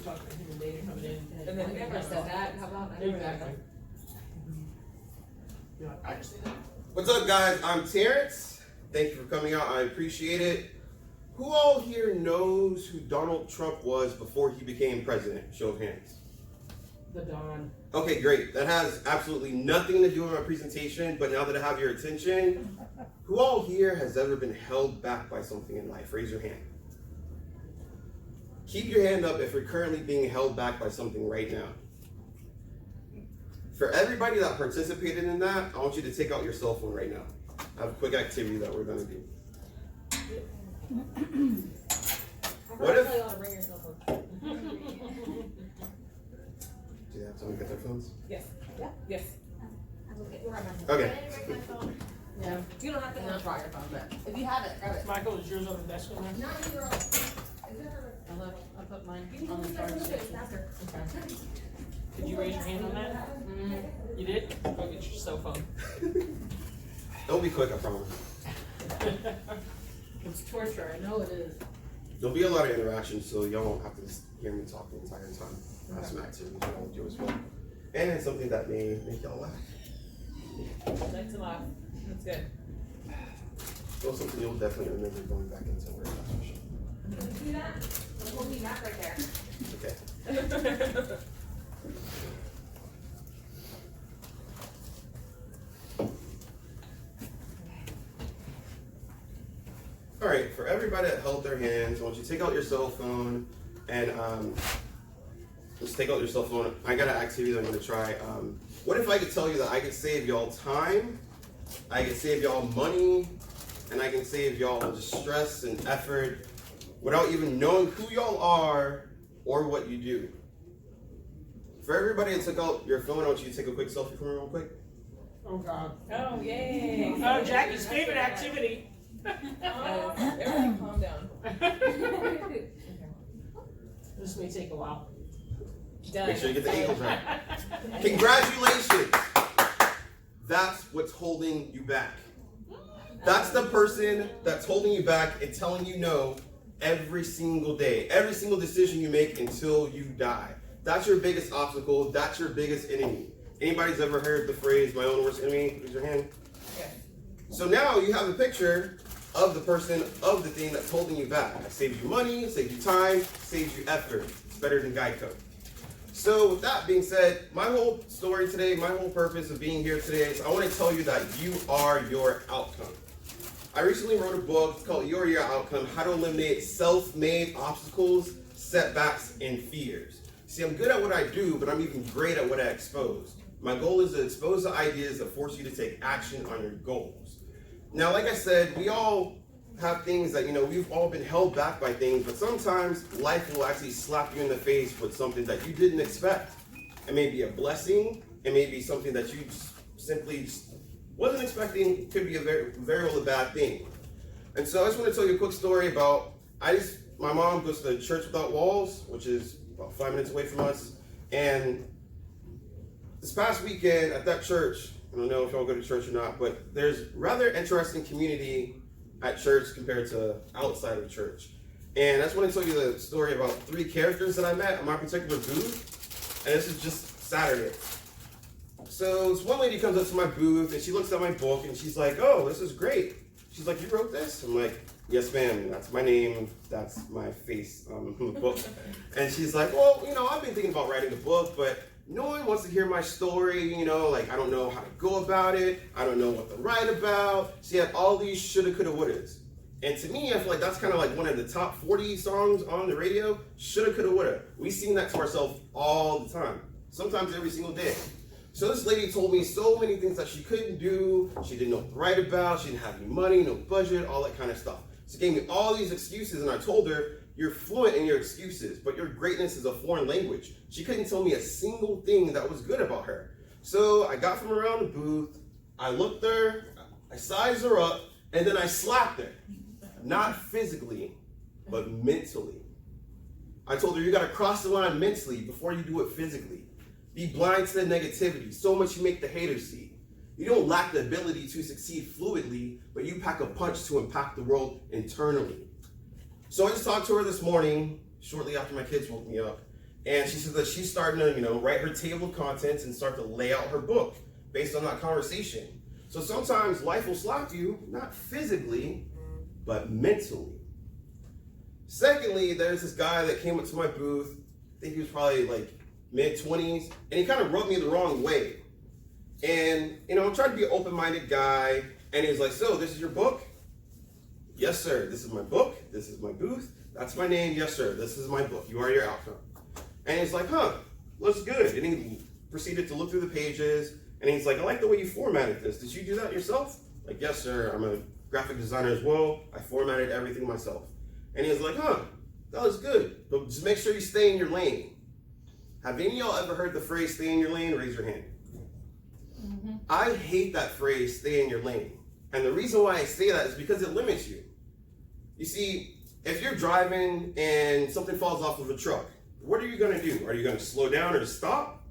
talking to him and Dana coming in. And then I never said that. How about I Exactly. Yeah, I just say that. What's up, guys? I'm Terrence. Thank you for coming out. I appreciate it. Who all here knows who Donald Trump was before he became president? Show of hands. The Don. Okay, great. That has absolutely nothing to do with my presentation, but now that I have your attention, who all here has ever been held back by something in life? Raise your hand. Keep your hand up if you're currently being held back by something right now. For everybody that participated in that, I want you to take out your cell phone right now. I have a quick activity that we're going to do. What if... you ought to bring your cell phone. Do you have someone get their phones? Yes. Yeah. Yes. Okay. Yeah. You don't have to try your phone, but if you have it, grab it. Michael, is yours on the desk over there? Not you, girl. I put mine on the charger station. Okay. Did you raise your hand on that? You did? Go get your cell phone. Don't be quick, I promise. It's torture, I know it is. There'll be a lot of interaction, so y'all won't have to just hear me talk the entire time. I have some activities I want to do as well. And it's something that may make y'all laugh. That's a lot. That's good. So something you'll definitely remember going back into work, that's for sure. Can you see that? Hold me back right there. Okay. All right, for everybody that held their hands, I want you to take out your cell phone and just take out your cell phone. I got an activity that I'm gonna try. What if I could tell you that I could save y'all time, I could save y'all money, and I can save y'all just stress and effort without even knowing who y'all are or what you do? For everybody that took out your phone, I want you to take a quick selfie for me real quick. Oh, God. Oh, yay. Oh, Jackie's favorite activity. Everybody calm down. This may take a while. Done. Make sure you get the angles right. Congratulations. That's what's holding you back. That's the person that's holding you back and telling you no every single day, every single decision you make until you die. That's your biggest obstacle. That's your biggest enemy. Anybody's ever heard the phrase, my own worst enemy? Raise your hand. Okay. So now you have a picture of the person, of the thing that's holding you back. It saves you money, saves you time, saves you effort. It's better than Geico. So with that being said, my whole story today, my whole purpose of being here today is I want to tell you that you are your outcome. I recently wrote a book called You're Your Outcome, How to Eliminate Self-Made Obstacles, Setbacks, and Fears. See, I'm good at what I do, but I'm even great at what I expose. My goal is to expose the ideas that force you to take action on your goals. Now, like I said, we all have things that, we've all been held back by things, but sometimes life will actually slap you in the face with something that you didn't expect. It may be a blessing, it may be something that you simply wasn't expecting. It could be a very, very well a bad thing. And so I just want to tell you a quick story about, my mom goes to Church Without Walls, which is about 5 minutes away from us, and this past weekend at that church, I don't know if y'all go to church or not, but there's rather interesting community at church compared to outside of church. And I just want to tell you the story about 3 characters that I met at my particular booth, and this is just Saturday. So this one lady comes up to my booth and she looks at my book and she's like, oh, this is great. She's like, you wrote this? I'm like, yes, ma'am. That's my name. That's my face on the book. And she's like, well, I've been thinking about writing a book, but no one wants to hear my story. I don't know how to go about it. I don't know what to write about. She had all these shoulda, coulda, wouldas. And to me, I feel like that's kind of like one of the top 40 songs on the radio. Shoulda, coulda, woulda. We sing that to ourselves all the time. Sometimes every single day. So this lady told me so many things that she couldn't do. She didn't know what to write about. She didn't have any money, no budget, all that kind of stuff. She gave me all these excuses, and I told her, you're fluent in your excuses, but your greatness is a foreign language. She couldn't tell me a single thing that was good about her. So I got from around the booth, I looked her, I sized her up, and then I slapped her. Not physically, but mentally. I told her, you gotta cross the line mentally before you do it physically. Be blind to the negativity, so much you make the haters see. You don't lack the ability to succeed fluidly, but you pack a punch to impact the world internally. So I just talked to her this morning, shortly after my kids woke me up, And she says that she's starting to, write her table of contents and start to lay out her book based on that conversation. So sometimes life will slap you, not physically, but mentally. Secondly, there's this guy that came up to my booth. I think he was probably like mid-20s, and he kind of rubbed me the wrong way. And, I'm trying to be an open-minded guy, and he was like, so, this is your book? Yes, sir. This is my book. This is my booth. That's my name. Yes, sir. This is my book. You are your outcome. And he's like, huh, looks good. And he proceeded to look through the pages, and he's like, I like the way you formatted this. Did you do that yourself? Like, yes, sir. I'm a graphic designer as well. I formatted everything myself. And he was like, huh, that looks good. But just make sure you stay in your lane. Have any of y'all ever heard the phrase, stay in your lane? Raise your hand. Mm-hmm. I hate that phrase, stay in your lane. And the reason why I say that is because it limits you. You see, if you're driving and something falls off of a truck, what are you going to do? Are you going to slow down or stop?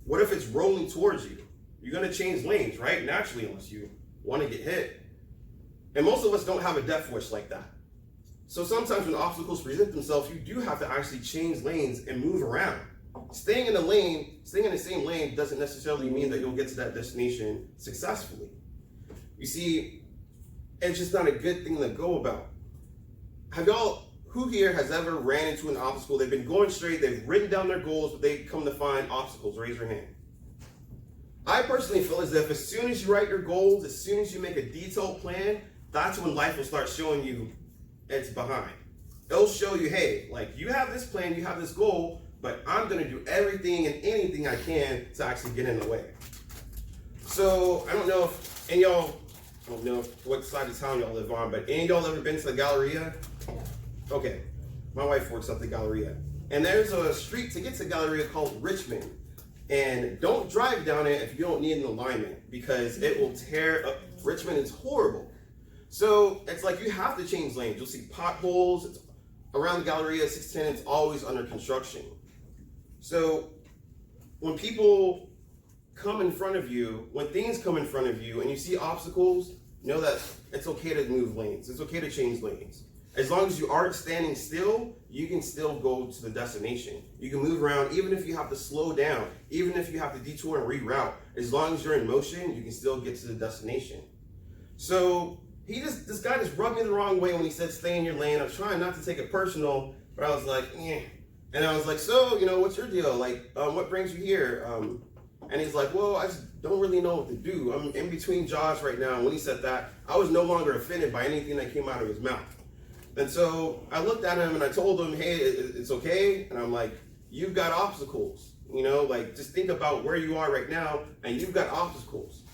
What if it's rolling towards you? You're going to change lanes, right? Naturally, unless you want to get hit. And most of us don't have a death wish like that. So sometimes when obstacles present themselves, you do have to actually change lanes and move around. Staying in the same lane doesn't necessarily mean that you'll get to that destination successfully. You see, it's just not a good thing to go about. Who here has ever ran into an obstacle? They've been going straight, they've written down their goals, but they come to find obstacles. Raise your hand. I personally feel as if as soon as you write your goals, as soon as you make a detailed plan, that's when life will start showing you it's behind. It'll show you, hey, like you have this plan, you have this goal, but I'm going to do everything and anything I can to actually get in the way. So I don't know what side of town y'all live on, but any of y'all ever been to the Galleria? Okay, my wife works at the Galleria. And there's a street to get to Galleria called Richmond. And don't drive down it if you don't need an alignment, because it will tear up. Richmond is horrible. So it's like you have to change lanes. You'll see potholes. It's around the Galleria 610, it's always under construction. So when people come in front of you, when things come in front of you and you see obstacles, know that it's okay to move lanes. It's okay to change lanes. As long as you aren't standing still, you can still go to the destination. You can move around, even if you have to slow down, even if you have to detour and reroute. As long as you're in motion, you can still get to the destination. So this guy just rubbed me the wrong way when he said stay in your lane. I was trying not to take it personal, but I was like, eh. And I was like, so, what's your deal? Like, what brings you here? And he's like, well, I just don't really know what to do. I'm in between jobs right now. And when he said that, I was no longer offended by anything that came out of his mouth. And so I looked at him and I told him, hey, it's okay. And I'm like, you've got obstacles, just think about where you are right now and you've got obstacles.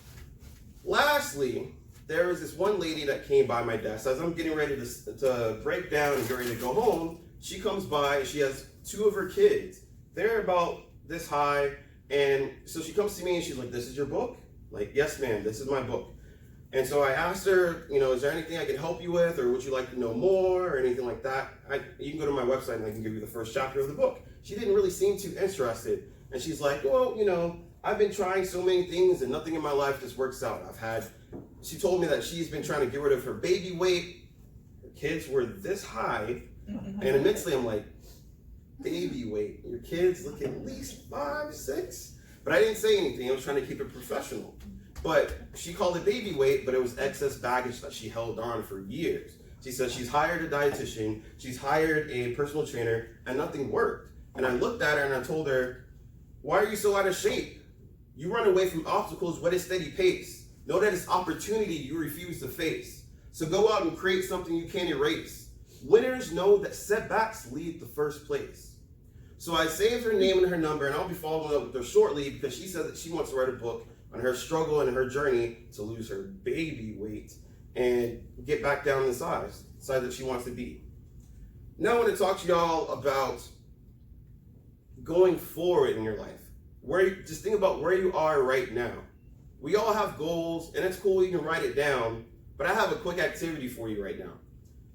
Lastly, there was this one lady that came by my desk as I'm getting ready to break down and get ready to go home. She comes by and she has two of her kids. They're about this high. And so she comes to me and she's like, this is your book? Like, yes, ma'am, this is my book. And so I asked her, is there anything I can help you with, or would you like to know more, or anything like that? You can go to my website and I can give you the first chapter of the book. She didn't really seem too interested. And she's like, well, I've been trying so many things and nothing in my life just works out. She told me that she's been trying to get rid of her baby weight. Her kids were this high. And immensely I'm like, baby weight? Your kids look at least 5, 6? But I didn't say anything. I was trying to keep it professional. But she called it baby weight, but it was excess baggage that she held on for years. She said she's hired a dietitian, she's hired a personal trainer, and nothing worked. And I looked at her and I told her, why are you so out of shape? You run away from obstacles with a steady pace. Know that it's opportunity you refuse to face. So go out and create something you can't erase. Winners know that setbacks lead to first place. So I saved her name and her number, and I'll be following up with her shortly because she said that she wants to write a book on her struggle and her journey to lose her baby weight and get back down in the size that she wants to be. Now I want to talk to y'all about going forward in your life. Just think about where you are right now. We all have goals, and it's cool, you can write it down, but I have a quick activity for you right now.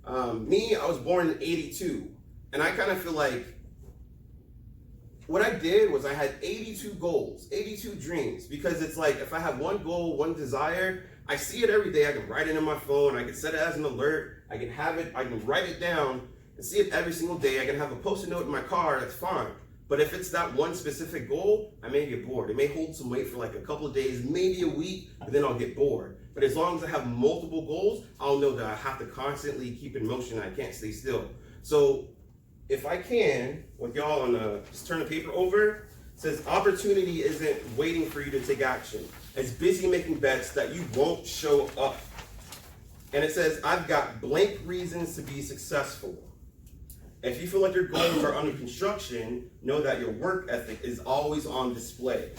I was born in 82, and I kind of feel like what I did was I had 82 goals, 82 dreams, because it's like if I have one goal, one desire, I see it every day. I can write it in my phone. I can set it as an alert. I can write it down and see it every single day. I can have a post-it note in my car. That's fine. But if it's that one specific goal, I may get bored. It may hold some weight for like a couple of days, maybe a week, but then I'll get bored. But as long as I have multiple goals, I'll know that I have to constantly keep in motion. I can't stay still. So if I can, with y'all on just turn the paper over, it says opportunity isn't waiting for you to take action. It's busy making bets that you won't show up. And it says, I've got blank reasons to be successful. If you feel like your goals are under construction, know that your work ethic is always on display.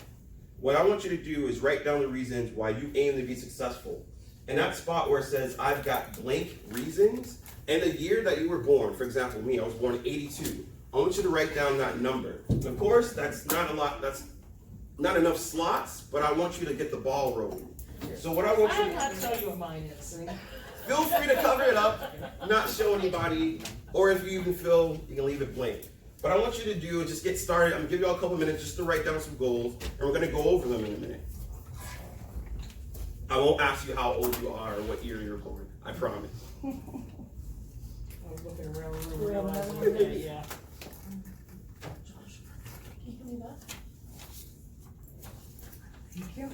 What I want you to do is write down the reasons why you aim to be successful. In that spot where it says, I've got blank reasons, and the year that you were born, for example, me, I was born in 82. I want you to write down that number. Of course, that's not a lot, that's not enough slots, but I want you to get the ball rolling. So what I want you I'm not tell you what mine is. feel free to cover it up, not show anybody, or if you even feel, you can leave it blank. What I want you to do is just get started. I'm gonna give you all a couple minutes just to write down some goals, and we're gonna go over them in a minute. I won't ask you how old you are or what year you're born, I promise. I was looking around the room, realizing one day, yeah. Josh, can you give me that? Thank you.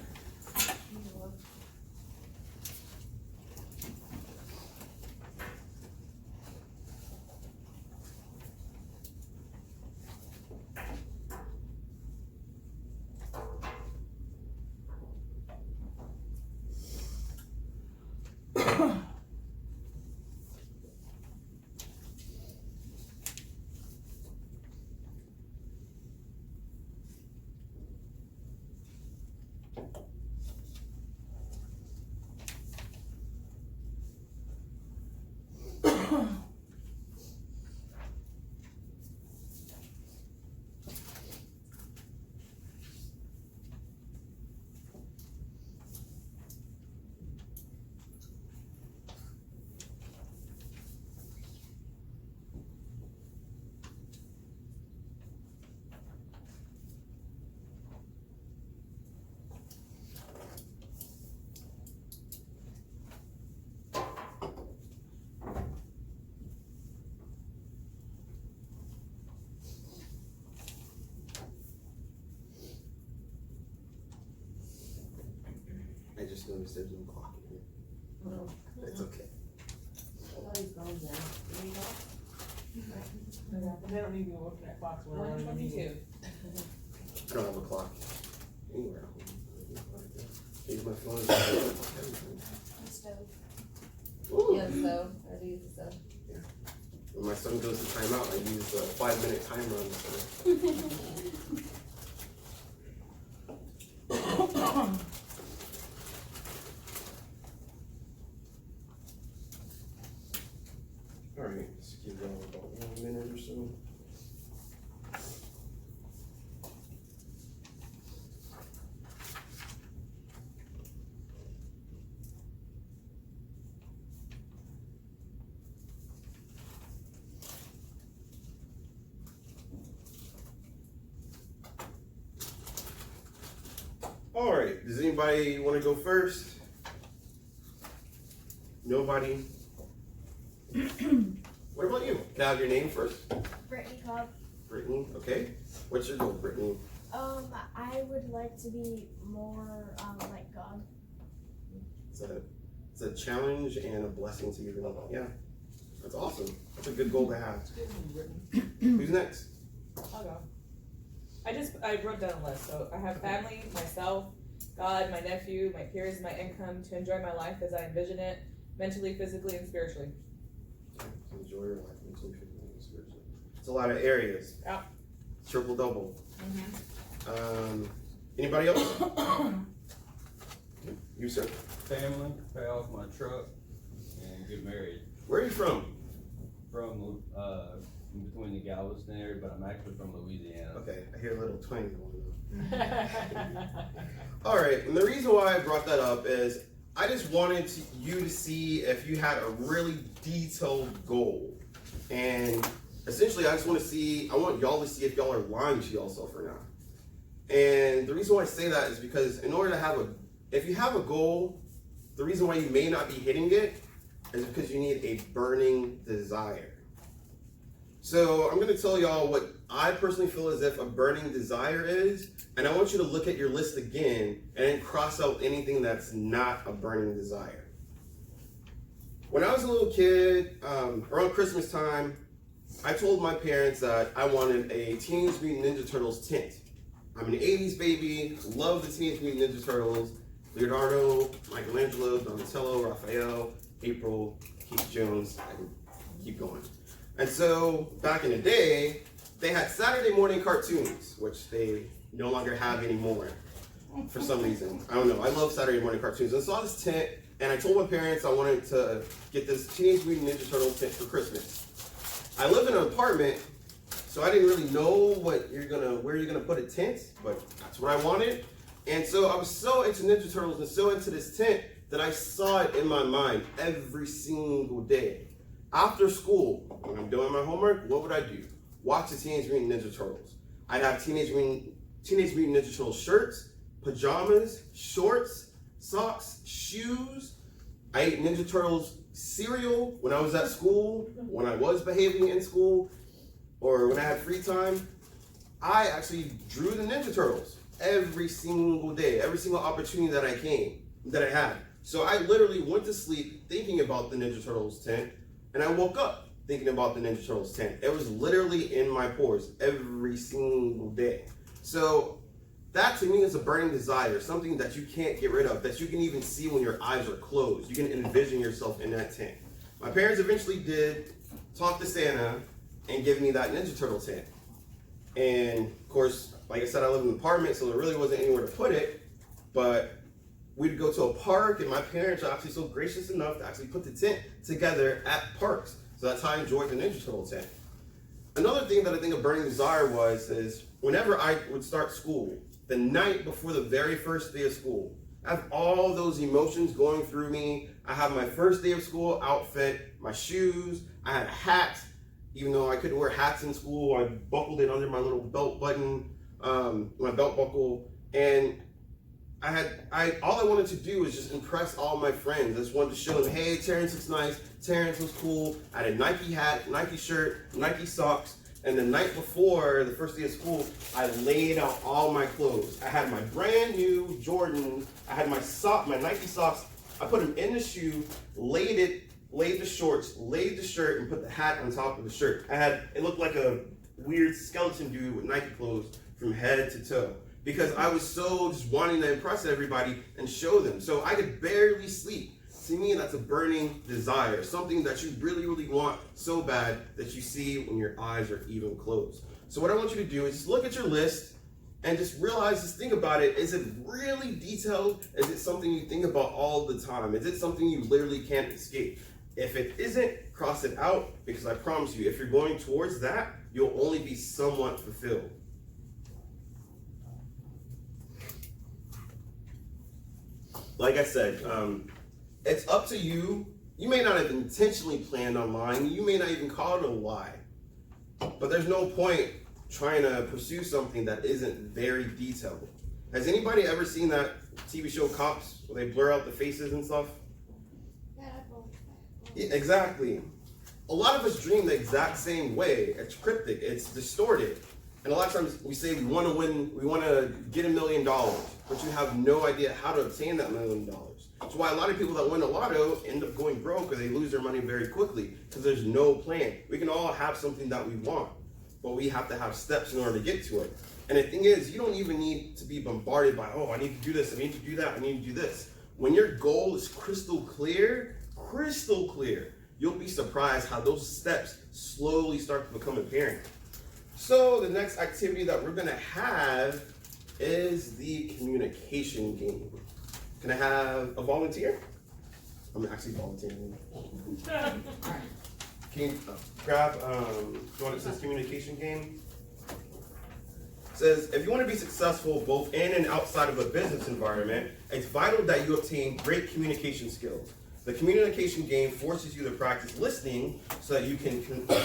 I just noticed there's no clock in here. No. It's okay. Somebody's gone now. There you go. They don't even look at clocks when we're running a meeting. 1:22. I don't have a clock anywhere. Use my phone. Ooh. Yeah, so, I use the stove. When my son goes to timeout, I use a 5-minute timer on the phone. Alright, let's give y'all about 1 minute or so. Alright, does anybody want to go first? Nobody? What about you? Can I have your name first? Brittany Cobb. Brittany, okay. What's your goal, Brittany? I would like to be more like God. It's a challenge and a blessing to you. Yeah, that's awesome. That's a good goal to have. Who's next? I'll go. I wrote down a list. So I have family, myself, God, my nephew, my peers, my income to enjoy my life as I envision it, mentally, physically, and spiritually. Enjoy your life mentally, physically, and spiritually. It's a lot of areas. Yeah. Triple double. Mm-hmm. Anybody else? You, sir. Family, pay off my truck, and get married. Where are you from? From in between the Galveston area, but I'm actually from Louisiana. Okay, I hear a little twang going on. All right, and the reason why I brought that up is I just wanted you to see if you had a really detailed goal. And essentially, I want y'all to see if y'all are lying to yourself or not. And the reason why I say that is because in order to if you have a goal, the reason why you may not be hitting it is because you need a burning desire. So I'm going to tell y'all what I personally feel as if a burning desire is, and I want you to look at your list again and then cross out anything that's not a burning desire. When I was a little kid, around Christmas time, I told my parents that I wanted a Teenage Mutant Ninja Turtles tent. I'm an 80s baby, love the Teenage Mutant Ninja Turtles. Leonardo, Michelangelo, Donatello, Raphael, April, Keith Jones, I can keep going. And so, back in the day, they had Saturday morning cartoons, which they no longer have anymore for some reason. I don't know, I love Saturday morning cartoons. I saw this tent, and I told my parents I wanted to get this Teenage Mutant Ninja Turtles tent for Christmas. I live in an apartment, so I didn't really know where you're gonna put a tent, but that's what I wanted. And so I was so into Ninja Turtles and so into this tent that I saw it in my mind every single day. After school, when I'm doing my homework, what would I do? Watch the Teenage Mutant Ninja Turtles. I'd have Teenage Mutant Ninja Turtles shirts, pajamas, shorts, socks, shoes. I ate Ninja Turtles cereal when I was at school, when I was behaving in school, or when I had free time. I actually drew the Ninja Turtles every single day, every single opportunity that I had. So I literally went to sleep thinking about the Ninja Turtles tent, and I woke up thinking about the Ninja Turtles tent. It was literally in my pores every single day. So that to me is a burning desire, something that you can't get rid of, that you can even see when your eyes are closed. You can envision yourself in that tent. My parents eventually did talk to Santa and give me that Ninja Turtle tent. And of course, like I said, I live in an apartment, so there really wasn't anywhere to put it. But we'd go to a park, and my parents are actually so gracious enough to actually put the tent together at parks. So that's how I enjoyed the Ninja Turtle tent. Another thing that I think a burning desire is whenever I would start school, the night before the very first day of school, I have all those emotions going through me. I have my first day of school outfit, my shoes, I had a hat. Even though I couldn't wear hats in school, I buckled it under my little belt button, my belt buckle, and all I wanted to do was just impress all my friends. I just wanted to show them, hey, Terrence looks nice, Terrence was cool. I had a Nike hat, Nike shirt, Nike socks, and the night before the first day of school, I laid out all my clothes. I had my brand new Jordan, I had my Nike socks, I put them in the shoe, laid the shorts, laid the shirt, and put the hat on top of the shirt. It looked like a weird skeleton dude with Nike clothes from head to toe, because I was so just wanting to impress everybody and show them. So I could barely sleep. To me, that's a burning desire, something that you really, really want so bad that you see when your eyes are even closed. So what I want you to do is just look at your list and just realize, just think about it. Is it really detailed? Is it something you think about all the time? Is it something you literally can't escape? If it isn't, cross it out, because I promise you, if you're going towards that, you'll only be somewhat fulfilled. Like I said, it's up to you. You may not have intentionally planned on lying. You may not even call it a lie. But there's no point trying to pursue something that isn't very detailed. Has anybody ever seen that TV show Cops, where they blur out the faces and stuff? Yeah, exactly. A lot of us dream the exact same way. It's cryptic, it's distorted. And a lot of times we say we want to win, we want to get $1 million, but you have no idea how to obtain that $1 million. That's why a lot of people that win the lotto end up going broke, or they lose their money very quickly, because there's no plan. We can all have something that we want, but we have to have steps in order to get to it. And the thing is, you don't even need to be bombarded by, oh, I need to do this, I need to do that, I need to do this. When your goal is crystal clear, you'll be surprised how those steps slowly start to become apparent. So the next activity that we're gonna have is the communication game. Can I have a volunteer? I'm actually volunteering. Can you grab the one that says communication game? It says, if you want to be successful both in and outside of a business environment, it's vital that you obtain great communication skills. The communication game forces you to practice listening so that you can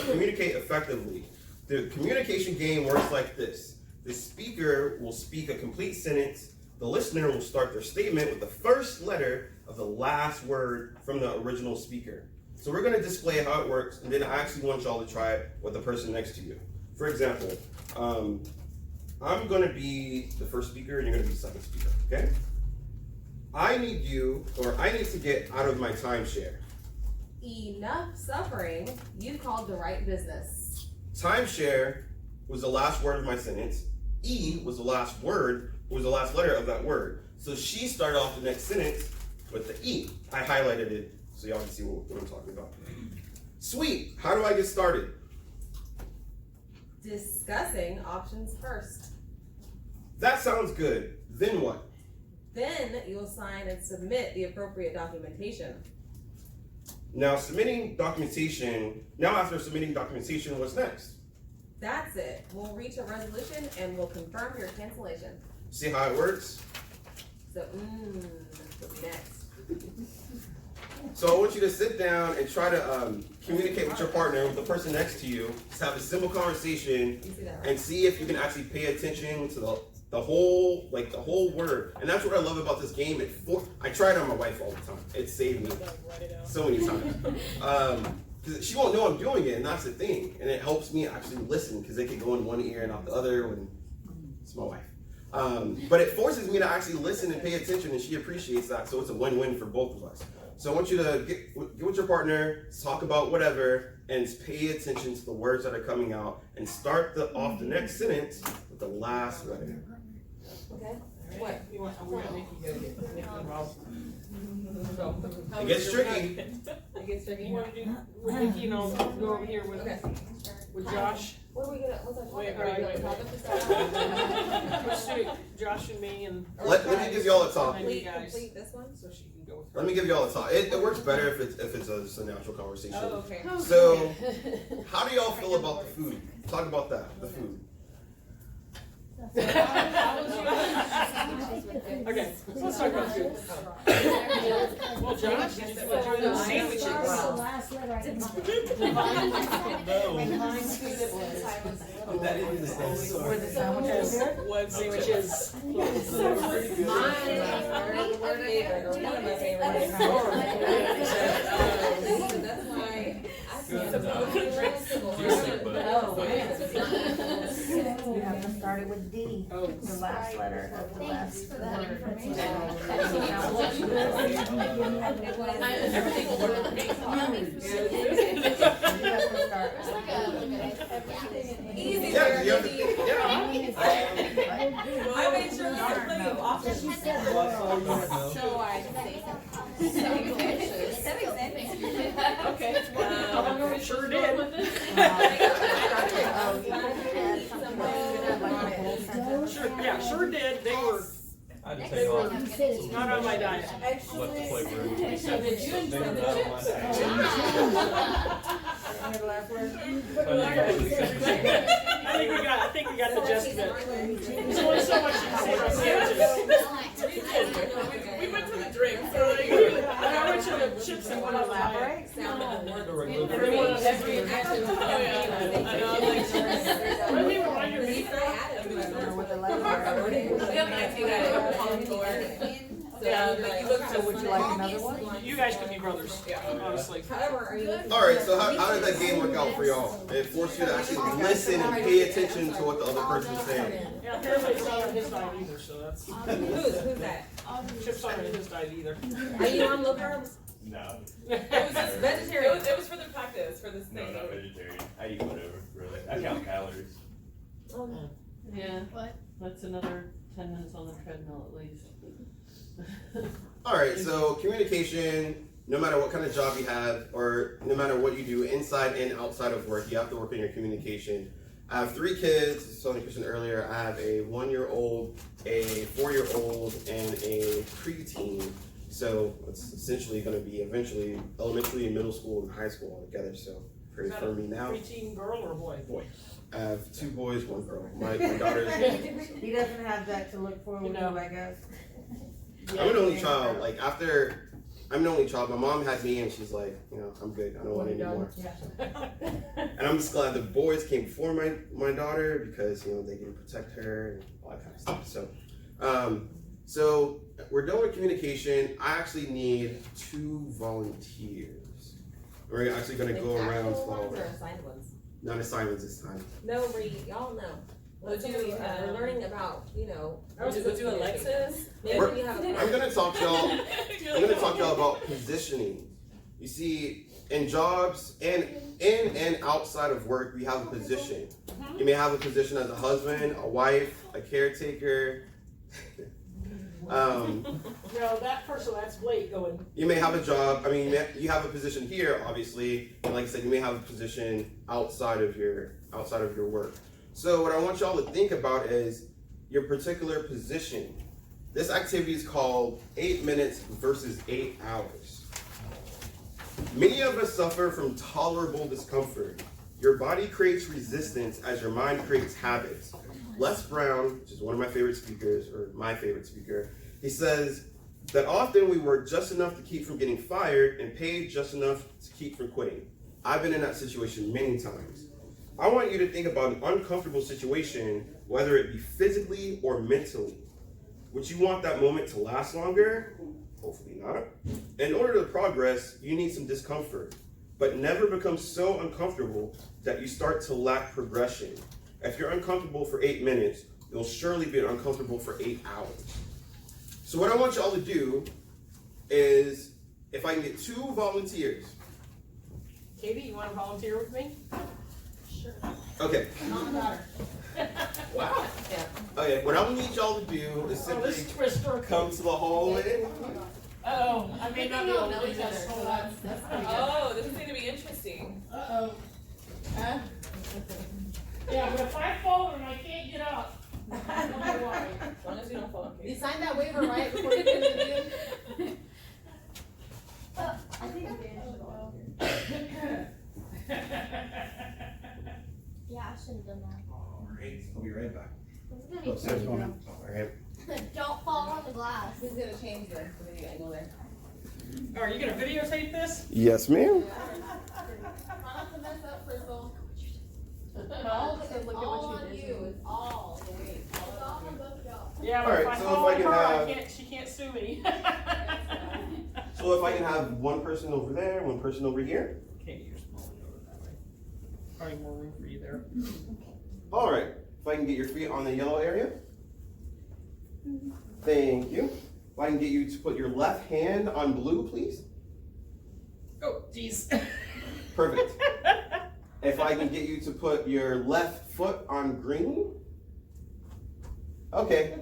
communicate effectively. The communication game works like this. The speaker will speak a complete sentence. The listener will start their statement with the first letter of the last word from the original speaker. So we're gonna display how it works, and then I actually want y'all to try it with the person next to you. For example, I'm gonna be the first speaker, and you're gonna be the second speaker, okay? I need to get out of my timeshare. Enough suffering. You called the right business. Timeshare was the last word of my sentence. E was the last letter of that word. So she started off the next sentence with the E. I highlighted it so y'all can see what I'm talking about. Sweet. How do I get started? Discussing options first. That sounds good. Then what? Then you'll sign and submit the appropriate documentation. Now after submitting documentation, what's next? That's it. We'll reach a resolution and we'll confirm your cancellation. See how it works? So, what's next? So I want you to sit down and try to communicate with your partner, with the person next to you. Just have a simple conversation You see that, right? and see if you can actually pay attention to the whole word. And that's what I love about this game. I try it on my wife all the time. It saved me so many times. Because she won't know I'm doing it, and that's the thing. And it helps me actually listen, because it can go in one ear and out the other when it's my wife. But it forces me to actually listen and pay attention, and she appreciates that. So it's a win-win for both of us. So I want you to get with your partner, talk about whatever, and pay attention to the words that are coming out, and start off the next sentence with the last letter. Okay. What? We're gonna make you go get Nick involved. It gets tricky. It gets tricky. You wanna do, with Nikki and I'll go over here with, Okay. with Josh. What are we gonna, what's our Wait, topic? Are we wait, gonna wait. talk about this? Let's do it, Josh and me and. Let me give y'all a top. And you guys, Complete this one? so she can go with her. Let me give y'all a thought. It works better if it's a natural conversation. Oh, okay. So, how do y'all feel about the food? Talk about that, the food. Okay, so let's talk about food. Well, Josh, did you enjoy those sandwiches? last letter I can That is the same story. What sandwiches? Mine is very, one of my favorites. That's why I You have to start it with D, Oh, the last letter of the last for that word. information. Everything will work. You have to start. Easy Yeah, there, you have to, Nikki. yeah. I made sure there was plenty of options. So I okay. Sure did. Sure, yeah, sure did. They were I just take off. not on my diet. Let the flavor. So did you enjoy the chips? I think we got the gist of it. There's only so much you can say about sandwiches. We went to the drink, so like, I went to the chips and went on the diet. Every action. What do you remind me? with the letter. we have an IT guy that call him Thor. So, but you look So would you like another one? You guys could be brothers, honestly. However, are you? Alright, so how did that game work out for y'all? It forced you to actually listen and pay attention to what the other person's saying. Yeah, apparently it's not on his diet either, so that's, Who's that? chips aren't on his diet either. Are you on low carbs? No, It was just Vegetarian. It was for the practice for this no, thing. not vegetarian. I eat whatever, really. I count calories. Yeah, What? that's another 10 minutes on the treadmill at least. Alright, so communication, no matter what kind of job you have, or no matter what you do inside and outside of work, you have to work on your communication. I have 3 kids, as Tony mentioned earlier. I have a 1-year-old, a 4-year-old, and a preteen. So it's essentially going to be eventually elementary, middle school, and high school all together. So pray for me now. Preteen girl or boy? I have 2 boys, 1 girl. My daughter's. He doesn't have that to look forward to, I guess. I'm an only child. Like after, I'm an only child. My mom had me, and she's like, I'm good. I don't want any more. And I'm just glad the boys came before my daughter because they can protect her and all that kind of stuff. So we're done with communication. I actually need 2 volunteers. We're actually gonna go around Actual ones slowly. or assigned ones? Not assignments this time. No, y'all know. We'll do, We're learning about, We'll do Alexis. Maybe We're- you have. I'm gonna talk to y'all. I'm gonna talk to y'all about positioning. You see, in jobs and in and outside of work, we have a position. You may have a position as a husband, a wife, a caretaker. No, that person, that's Blake going. You may have a job. I mean, you have a position here, obviously, and like I said, you may have a position outside of your work. So what I want y'all to think about is your particular position. This activity is called 8 minutes versus 8 hours. Many of us suffer from tolerable discomfort. Your body creates resistance as your mind creates habits. Les Brown, which is one of my favorite speakers, or my favorite speaker, he says that often we work just enough to keep from getting fired and paid just enough to keep from quitting. I've been in that situation many times. I want you to think about an uncomfortable situation, whether it be physically or mentally. Would you want that moment to last longer? Hopefully not. In order to progress, you need some discomfort, but never become so uncomfortable that you start to lack progression. If you're uncomfortable for 8 minutes, you'll surely be uncomfortable for 8 hours. So what I want y'all to do is, if I can get 2 volunteers. Katie, you want to volunteer with me? Sure. Okay. Wow. Okay, what I need y'all to do is Oh, simply this twister. come to the hallway. Oh, I may not be able to do this. Hold on. Oh, this is going to be interesting. Uh-oh. Yeah, but if I fall and I can't get up, I don't know why. As long as you don't fall on You case. signed that waiver, right, before you did it? I think yeah, I should have done that. Alright, I'll be right back. This is gonna be Alright. Don't fall on the glass. Who's gonna change the video angle there? Are you gonna videotape this? Yes, ma'am. Try not to mess up, Crystal. Well, so look at All what on you you, did. it's all the weight. It's all on both y'all. Yeah, but Alright, if I so fall if I on can her, have- she can't sue me. So if I can have one person over there, one person over here. Katie, you're small, over that way. Probably more room for you there. Alright, if I can get your feet on the yellow area. Thank you. If I can get you to put your left hand on blue, please. Oh, jeez. Perfect. If I can get you to put your left foot on green. Okay.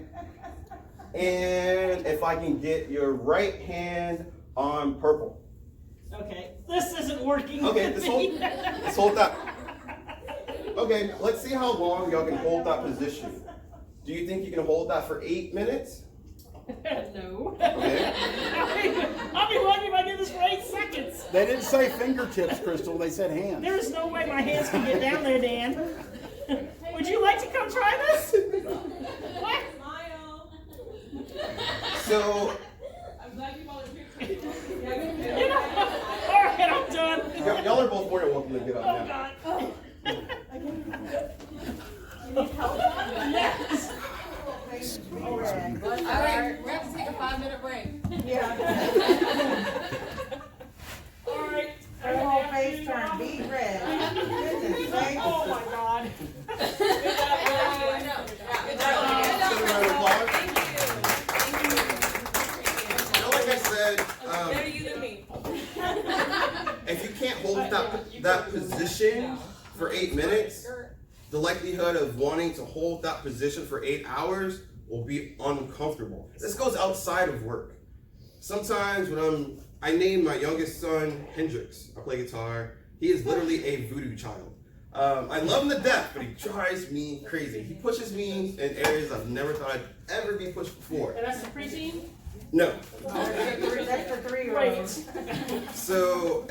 And if I can get your right hand on purple. Okay, this isn't working. Okay, with this whole- me. Let's hold that. Okay, let's see how long y'all can hold that position. Do you think you can hold that for 8 minutes? No. Okay. I'll be lucky if I do this for 8 seconds. They didn't say fingertips, Crystal, they said hands. There is no way my hands can get down there, Dan. Would you like to come try this? What? So, I'm glad you volunteered. You know, all right, I'm done. y'all are both more than welcome to get up Oh, now. God. Yes. All right, we're gonna have to take a 5-minute break. All right. Her whole face turned beet red. Goodness sakes. Oh, my God. Good job, I Lily. know. Good Give a round of applause. Thank You know, like I said, you. Better you than me. if you can't hold that position for 8 minutes, the likelihood of wanting to hold that position for 8 hours will be uncomfortable. This goes outside of work. Sometimes when I named my youngest son Hendrix. I play guitar. He is literally a voodoo child. I love him to death, but he drives me crazy. He pushes me in areas I've never thought I'd ever be pushed before. And that's the preteen? No. That's for 3-year-olds. So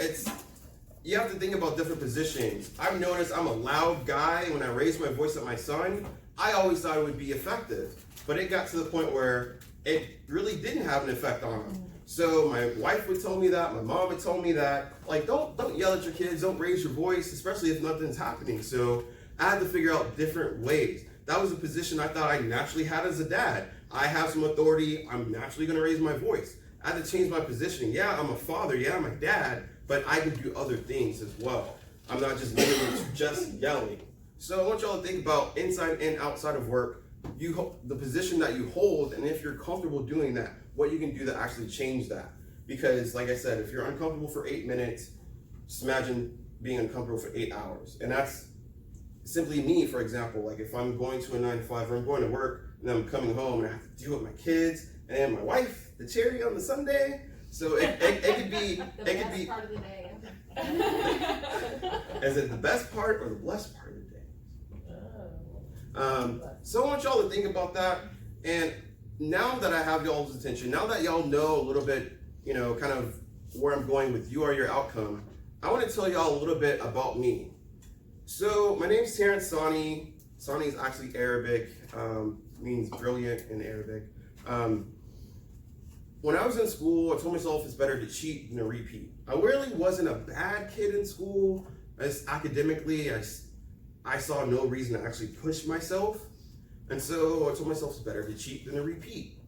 you have to think about different positions. I've noticed I'm a loud guy. When I raise my voice at my son, I always thought it would be effective. But it got to the point where it really didn't have an effect on him. So my wife would tell me that, my mom would tell me that, like, don't yell at your kids, don't raise your voice, especially if nothing's happening. So I had to figure out different ways. That was a position I thought I naturally had as a dad. I have some authority, I'm naturally gonna raise my voice. I had to change my positioning. Yeah, I'm a father, yeah, I'm a dad, but I can do other things as well. I'm not just limited to just yelling. So I want y'all to think about inside and outside of work, the position that you hold, and if you're comfortable doing that, what you can do to actually change that. Because like I said, if you're uncomfortable for 8 minutes, just imagine being uncomfortable for 8 hours. And that's simply me, for example. Like if I'm going to a 9 to 5, or I'm going to work, and then I'm coming home and I have to deal with my kids and my wife, the cherry on the sundae. So it could be, it could be, part of the day. is it the best part or the blessed part of the day? So I want y'all to think about that. And now that I have y'all's attention, now that y'all know a little bit, you know, kind of where I'm going with You Are Your Outcome, I want to tell y'all a little bit about me. So my name's Terrence Sani. Sani is actually Arabic, means brilliant in Arabic. When I was in school, I told myself it's better to cheat than to repeat. I really wasn't a bad kid in school. Academically, I saw no reason to actually push myself. And so I told myself it's better to cheat than to repeat.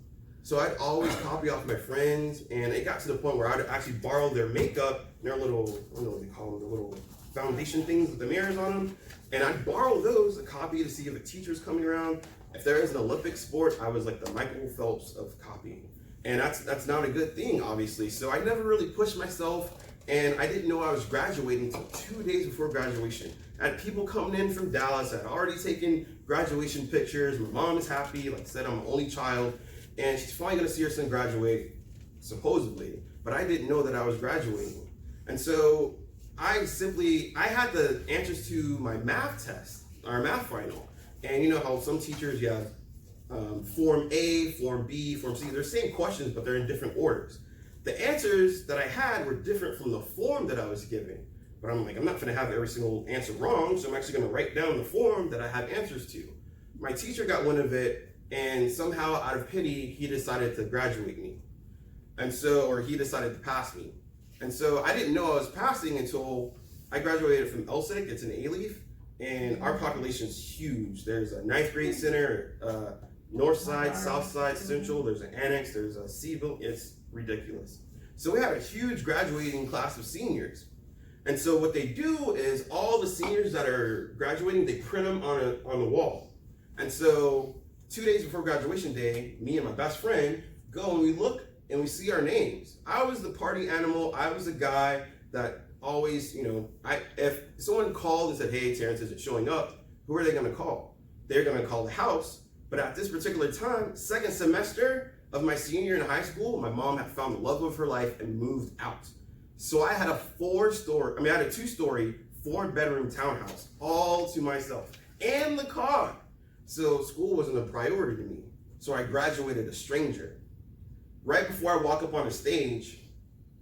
So I'd always copy off my friends, and it got to the point where I'd actually borrow their makeup, their little, I don't know what they call them, the little foundation things with the mirrors on them, and I'd borrow those to copy to see if a teacher's coming around. If there is an Olympic sport, I was like the Michael Phelps of copying. And that's not a good thing, obviously. So I never really pushed myself, and I didn't know I was graduating until 2 days before graduation. I had people coming in from Dallas. I had already taken graduation pictures. My mom is happy. Like I said, I'm an only child, and she's finally gonna see her son graduate, supposedly. But I didn't know that I was graduating. And so I had the answers to my math test, our math final. And you know how some teachers, you have Form A, Form B, Form C. They're the same questions, but they're in different orders. The answers that I had were different from the form that I was given. But I'm like, I'm not gonna have every single answer wrong, so I'm actually gonna write down the form that I have answers to. My teacher got wind of it, and somehow out of pity, he decided to graduate me. And so, or he decided to pass me. And so I didn't know I was passing until I graduated from ELSIC. It's an A-Leaf, and our population is huge. There's a 9th grade center, north side, south side, central. There's an annex, there's a C-building. It's ridiculous. So we had a huge graduating class of seniors. And so what they do is all the seniors that are graduating, they print them on the wall. And so 2 days before graduation day, me and my best friend go and we look and we see our names. I was the party animal. I was the guy that always, you know, if someone called and said, hey, Terrence isn't showing up, who are they gonna call? They're gonna call the house. But at this particular time, second semester of my senior year in high school, my mom had found the love of her life and moved out. So I had a 2-story, 4-bedroom townhouse all to myself and the car. So school wasn't a priority to me. So I graduated a stranger. Right before I walk up on the stage,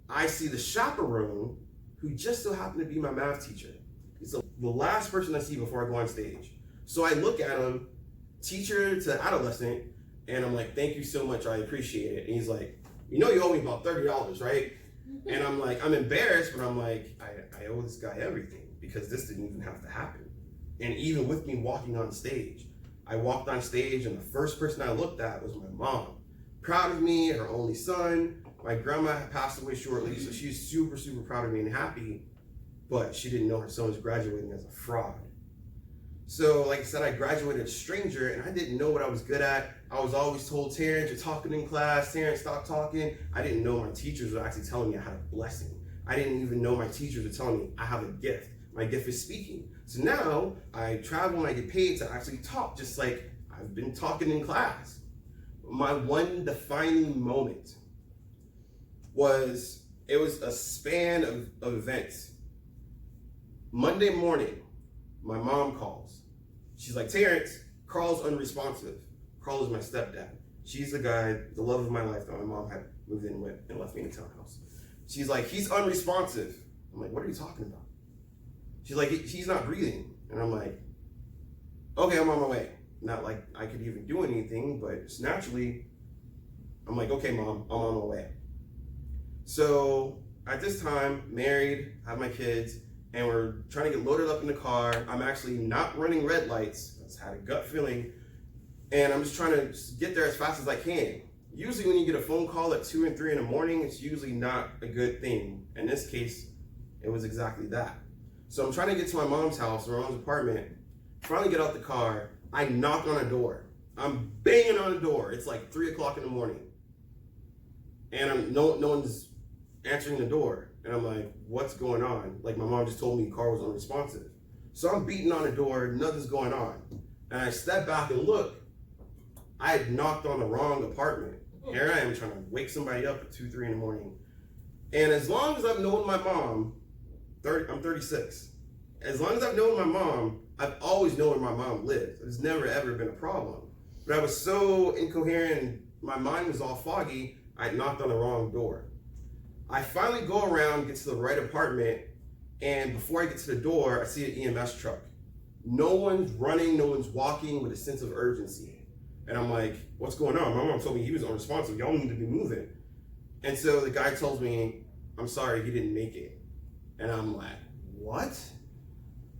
I see the chaperone who just so happened to be my math teacher. He's the last person I see before I go on stage. So I look at him, teacher to adolescent, and I'm like, thank you so much, I appreciate it. And he's like, you know you owe me about $30, right? And I'm like, I'm embarrassed, but I'm like, I owe this guy everything because this didn't even have to happen. And even with me walking on stage, I walked on stage and the first person I looked at was my mom. Proud of me, her only son. My grandma had passed away shortly, so she's super, super proud of me and happy, but she didn't know her son was graduating as a fraud. So like I said, I graduated a stranger and I didn't know what I was good at. I was always told, Terrence, you're talking in class. Terrence, stop talking. I didn't know my teachers were actually telling me I had a blessing. I didn't even know my teachers were telling me I have a gift. My gift is speaking. So now I travel and I get paid to actually talk, just like I've been talking in class. My one defining moment was, it was a span of events. Monday morning, my mom calls. She's like, Terrence, Carl's unresponsive. Carl is my stepdad. She's the guy, the love of my life that my mom had moved in with and left me in a townhouse. She's like, he's unresponsive. I'm like, what are you talking about? She's like, he's not breathing. And I'm like, okay, I'm on my way. Not like I could even do anything, but just naturally, I'm like, okay, Mom, I'm on my way. So at this time, married, have my kids, and we're trying to get loaded up in the car. I'm actually not running red lights. I just had a gut feeling. And I'm just trying to get there as fast as I can. Usually when you get a phone call at 2 and 3 in the morning, it's usually not a good thing. In this case, It was exactly that. So I'm trying to get to my mom's house, my mom's apartment, finally get out the car. I knock on a door. I'm banging on the door. It's like 3 o'clock in the morning. And no one's answering the door. And I'm like, what's going on? Like, my mom just told me Carl was unresponsive. So I'm beating on the door, nothing's going on. And I step back and look. I had knocked on the wrong apartment. Here I am trying to wake somebody up at 2, 3 in the morning. And as long as I've known my mom, I'm 36. As long as I've known my mom, I've always known where my mom lived. There's never ever been a problem. But I was so incoherent and my mind was all foggy, I knocked on the wrong door. I finally go around, get to the right apartment, and before I get to the door, I see an EMS truck. No one's running, no one's walking with a sense of urgency. And I'm like, what's going on? My mom told me he was unresponsive. Y'all need to be moving. And so the guy tells me, I'm sorry, he didn't make it. And I'm like, what?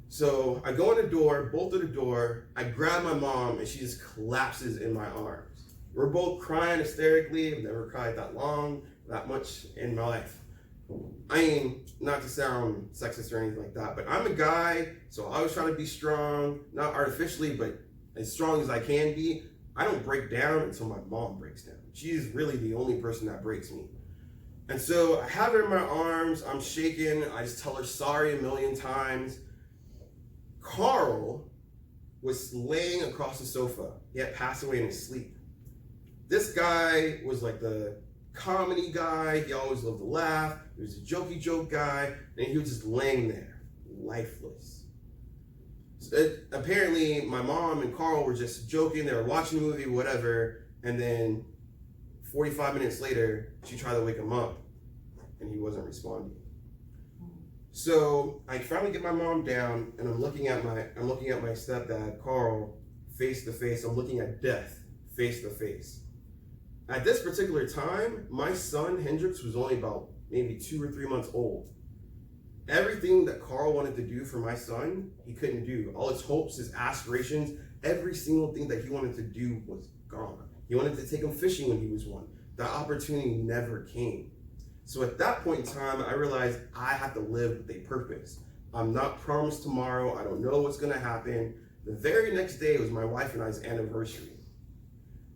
So I go in the door, bolt to the door, I grab my mom, and she just collapses in my arms. We're both crying hysterically. I've never cried that much in my life. I mean, not to sound sexist or anything like that, but I'm a guy, so I always try to be strong, not artificially, but as strong as I can be. I don't break down until my mom breaks down. She's really the only person that breaks me. And so I have her in my arms, I'm shaking, I just tell her sorry a million times. Carl was laying across the sofa. He had passed away in his sleep. This guy was like the comedy guy, he always loved to laugh, he was a jokey joke guy, and he was just laying there, lifeless. So apparently my mom and Carl were just joking, they were watching a movie, whatever, and then 45 minutes later, she tried to wake him up, and he wasn't responding. So I finally get my mom down, and I'm looking at my stepdad, Carl, face to face. I'm looking at death, face to face. At this particular time, my son, Hendrix, was only about maybe 2 or 3 months old. Everything that Carl wanted to do for my son, he couldn't do. All his hopes, his aspirations, every single thing that he wanted to do was gone. He wanted to take him fishing when he was 1. That opportunity never came. So at that point in time, I realized I have to live with a purpose. I'm not promised tomorrow. I don't know what's going to happen. The very next day was my wife and I's anniversary.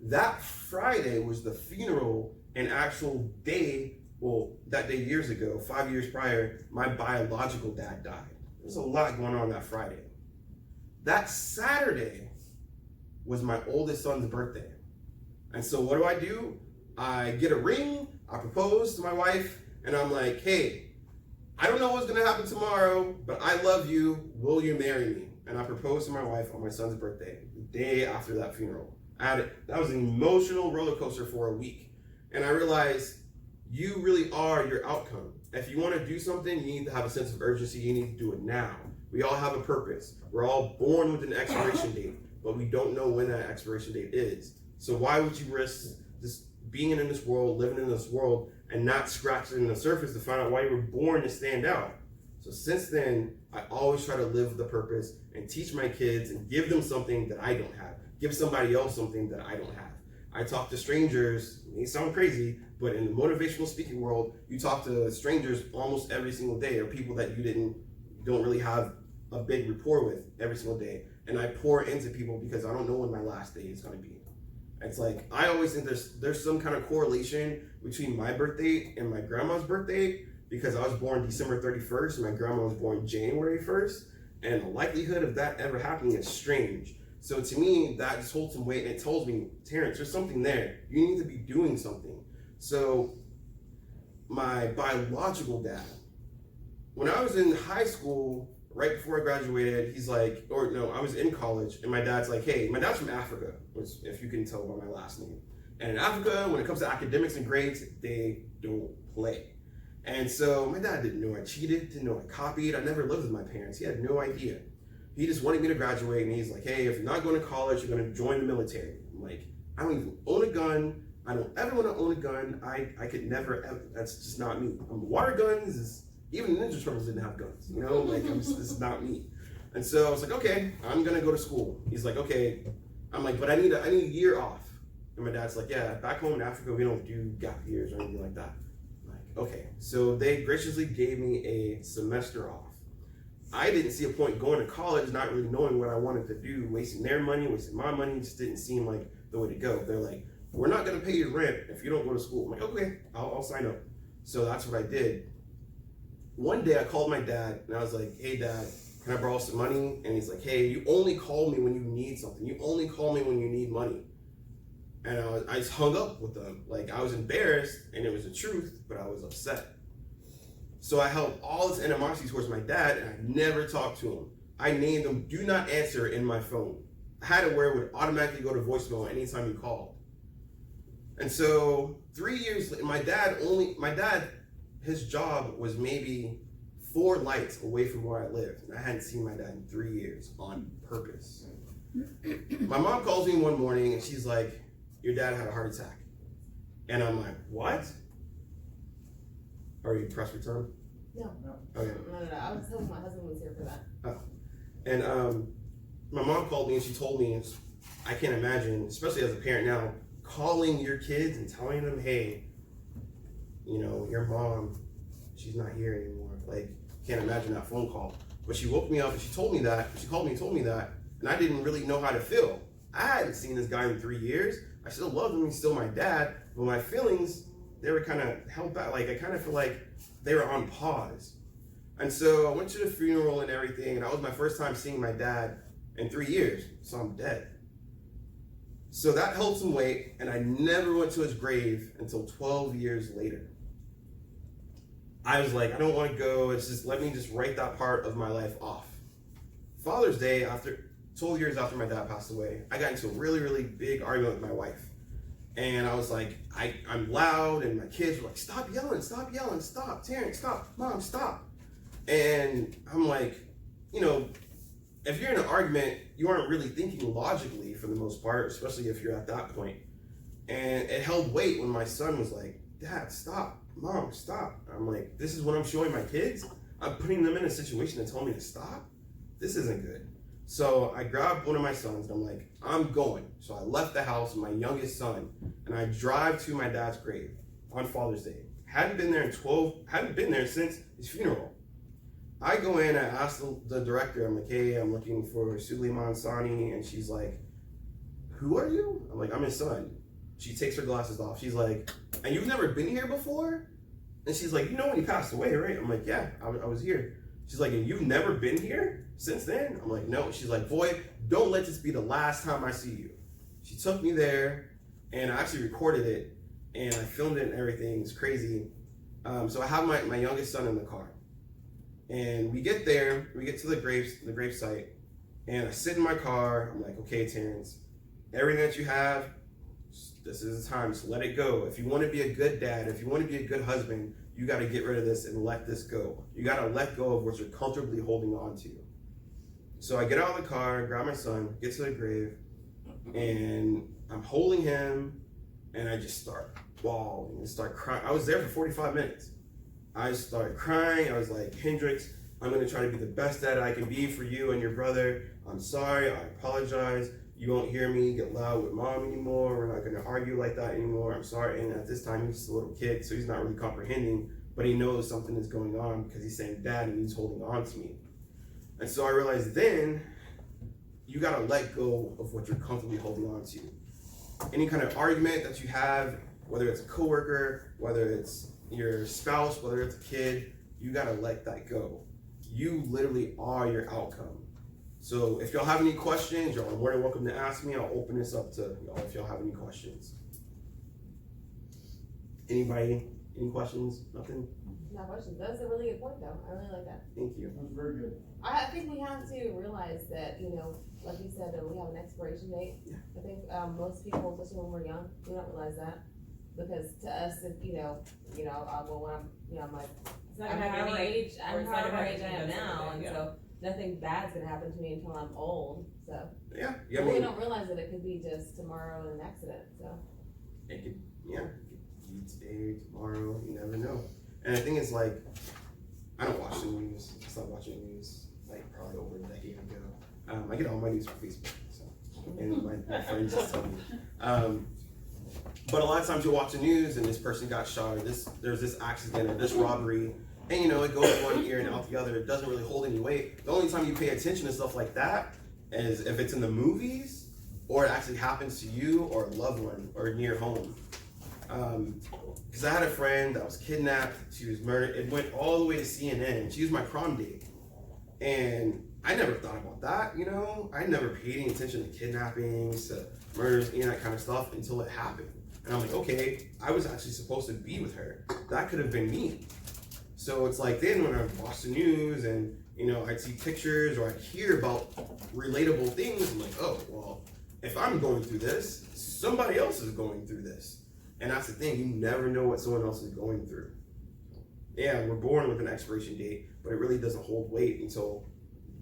That Friday was the funeral and actual day, well, that day years ago, 5 years prior, my biological dad died. There's a lot going on that Friday. That Saturday was my oldest son's birthday. And so what do? I get a ring, I propose to my wife, and I'm like, hey, I don't know what's gonna happen tomorrow, but I love you, will you marry me? And I proposed to my wife on my son's birthday, the day after that funeral. That was an emotional roller coaster for a week. And I realized you really are your outcome. If you wanna do something, you need to have a sense of urgency, you need to do it now. We all have a purpose. We're all born with an expiration date, but we don't know when that expiration date is. So why would you risk just being in this world, living in this world, and not scratching the surface to find out why you were born to stand out? So since then, I always try to live with a purpose and teach my kids and give them something that I don't have. Give somebody else something that I don't have. I talk to strangers, it may sound crazy, but in the motivational speaking world, you talk to strangers almost every single day, or people that you don't really have a big rapport with every single day. And I pour into people because I don't know when my last day is gonna be. It's like, I always think there's some kind of correlation between my birthday and my grandma's birthday, because I was born December 31st and my grandma was born January 1st, and the likelihood of that ever happening is strange. So to me, that just holds some weight, and it tells me, Terrence, there's something there. You need to be doing something. So my biological dad, when I was in high school, right before I graduated, he's like, I was in college, and my dad's like, hey, my dad's from Africa, which, if you can tell by my last name. And in Africa, when it comes to academics and grades, they don't play. And so my dad didn't know I cheated, didn't know I copied. I never lived with my parents. He had no idea. He just wanted me to graduate, and he's like, hey, if you're not going to college, you're going to join the military. I'm like, I don't even own a gun. I don't ever want to own a gun. I could never, that's just not me. Water guns even Ninja Turtles didn't have guns, this is not me. And so I was like, okay, I'm gonna go to school. He's like, okay. I'm like, but I need a year off. And my dad's like, yeah, back home in Africa, we don't do gap years or anything like that. I'm like, okay, so they graciously gave me a semester off. I didn't see a point going to college, not really knowing what I wanted to do, wasting their money, wasting my money, just didn't seem like the way to go. They're like, we're not gonna pay your rent if you don't go to school. I'm like, okay, I'll sign up. So that's what I did. One day I called my dad and I was like, hey dad, can I borrow some money? And he's like, hey, you only call me when you need something. You only call me when you need money. And I just hung up with them. Like, I was embarrassed and it was the truth, but I was upset. So I held all this animosity towards my dad and I never talked to him. I named him do not answer in my phone. I had it where it would automatically go to voicemail anytime you called. And so 3 years later, my dad, his job was maybe 4 lights away from where I lived. And I hadn't seen my dad in 3 years on purpose. My mom calls me one morning and she's like, your dad had a heart attack. And I'm like, what? Are you press return? No. Okay. No. I was hoping my husband was here for that. Oh. And my mom called me and she told me, I can't imagine, especially as a parent now, calling your kids and telling them, hey, you know, your mom, she's not here anymore. Like, can't imagine that phone call. But she woke me up and she told me that, she called me and told me that, and I didn't really know how to feel. I hadn't seen this guy in 3 years. I still loved him, he's still my dad, but my feelings, they were kind of held back. Like, I kind of feel like they were on pause. And so I went to the funeral and everything, and that was my first time seeing my dad in 3 years, so I'm dead. So that held some weight, and I never went to his grave until 12 years later. I was like, I don't want to go, it's just, let me just write that part of my life off. Father's Day, after 12 years after my dad passed away, I got into a really, really big argument with my wife. And I was like, I'm loud, and my kids were like, stop yelling, stop, Terrence, stop, Mom, stop. And I'm like, you know, if you're in an argument, you aren't really thinking logically for the most part, especially if you're at that point. And it held weight when my son was like, Dad, stop, Mom, stop. I'm like, this is what I'm showing my kids? I'm putting them in a situation to tell me to stop? This isn't good. So I grabbed one of my sons and I'm like, I'm going. So I left the house with my youngest son and I drive to my dad's grave on Father's Day. Hadn't been there since his funeral. I go in, I ask the director, I'm like, hey, I'm looking for Suleiman Sani, and she's like, who are you? I'm like, I'm his son. She takes her glasses off. She's like, and you've never been here before? And she's like, you know when he passed away, right? I'm like, yeah, I was here. She's like, and you've never been here since then? I'm like, no. She's like, boy, don't let this be the last time I see you. She took me there, and I actually recorded it, and I filmed it and everything. It's crazy. So I have my youngest son in the car. And we get there, we get to the grave site, and I sit in my car. I'm like, okay, Terrence, everything that you have, this is the time, so let it go. If you want to be a good dad, if you want to be a good husband, you got to get rid of this and let this go. You got to let go of what you're comfortably holding on to. So I get out of the car, grab my son, get to the grave, and I'm holding him, and I just start bawling and start crying. I was there for 45 minutes. I started crying. I was like, Hendrix, I'm going to try to be the best dad I can be for you and your brother. I'm sorry. I apologize. You won't hear me get loud with Mom anymore. We're not going to argue like that anymore. I'm sorry. And at this time, he's just a little kid, so he's not really comprehending, but he knows something is going on because he's saying dad and he's holding on to me. And so I realized then, you got to let go of what you're comfortably holding on to. Any kind of argument that you have, whether it's a coworker, whether it's your spouse, whether it's a kid, you gotta let that go. You literally are your outcome. So if y'all have any questions, y'all are more than welcome to ask me. I'll open this up to y'all if y'all have any questions. Anybody? Any questions? Nothing? No questions. That was a really good point, though. I really like that. Thank you. That was very good. I think we have to realize that, you know, like you said, that we have an expiration date. Yeah. I think most people, especially when we're young, we don't realize that. Because to us, if, well, when I'm like, It's not I'm gonna have however any, age, or I'm it's not gonna however have age I any am benefit, now, and yeah. so nothing bad's gonna happen to me until I'm old, so. Yeah, But we don't realize that it could be just tomorrow in an accident, so. it could be today, tomorrow, you never know. And the thing is, like, I don't watch the news. I stopped watching the news, like, probably over a decade ago. I get all my news from Facebook, so, and my friends just tell me. But a lot of times you'll watch the news and this person got shot, or there's this accident or this robbery, and you know, it goes one ear and out the other. It doesn't really hold any weight. The only time you pay attention to stuff like that is if it's in the movies or it actually happens to you or a loved one or near home. Because I had a friend that was kidnapped, she was murdered. It went all the way to CNN. She was my prom date. And I never thought about that, you know? I never paid any attention to kidnappings, to murders, any of that kind of stuff until it happened. And I'm like, okay, I was actually supposed to be with her. That could have been me. So it's like then when I watch the news and, you know, I'd see pictures or I'd hear about relatable things, I'm like, oh, well, if I'm going through this, somebody else is going through this. And that's the thing, you never know what someone else is going through. Yeah, we're born with an expiration date, but it really doesn't hold weight until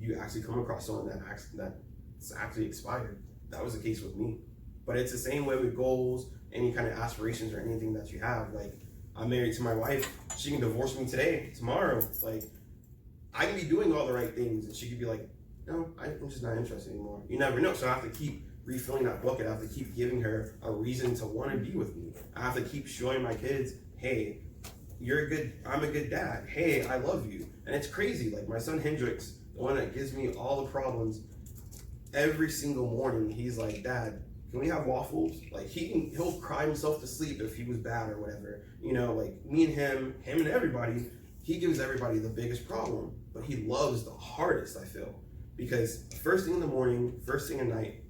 you actually come across someone that's actually expired. That was the case with me. But it's the same way with goals, any kind of aspirations or anything that you have. Like, I'm married to my wife. She can divorce me today, tomorrow. Like, I can be doing all the right things, and she could be like, no, I'm just not interested anymore. You never know. So I have to keep refilling that bucket. I have to keep giving her a reason to want to be with me. I have to keep showing my kids, hey, I'm a good dad. Hey, I love you. And it's crazy. Like, my son Hendrix, the one that gives me all the problems, every single morning, he's like, Dad, can we have waffles? Like, he'll cry himself to sleep if he was bad or whatever. You know, like, me and him and everybody, he gives everybody the biggest problem, but he loves the hardest, I feel. Because first thing in the morning, first thing at night,